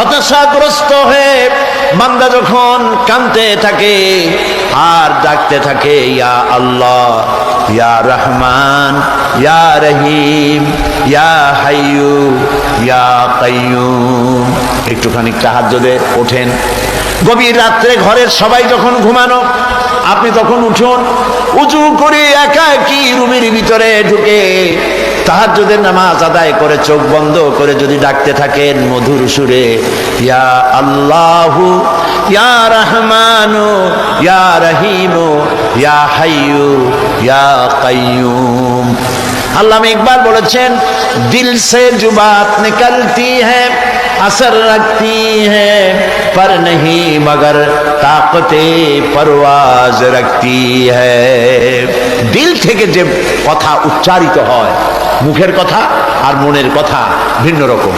হতাশাগ্রস্ত হয়ে বান্দা যখন কাঁদতে থাকে আর ডাকতে থাকে, ইয়া আল্লাহ, ইয়া রহমান, ইয়া রহিম, ইয়া হাইয়ু, ইয়া কাইয়ুম। একটুখানি তাহাজ্জুদে ওঠেন, গভীর রাত্রে ঘরের সবাই যখন ঘুমানো, আপনি তখন উঠুন, উজু করে একা একই রুমের ভিতরে ঢুকে তাহাজ্জুদের নামাজ আদায় করে চোখ বন্ধ করে যদি ডাকতে থাকেন মধুর সুরে, ইয়া আল্লাহু, ইয়া রহমানু, ইয়া রহিমু, ইয়া হাইয়ু, ইয়া কাইয়ুম। আল্লামা ইকবাল বলেছেন, দিল সে जो बात निकलती है असर रखती है पर नहीं मगर ताकते परवाज रखती है। দিল থেকে যে কথা উচ্চারিত হয়, মুখের কথা আর মনের কথা ভিন্ন রকম।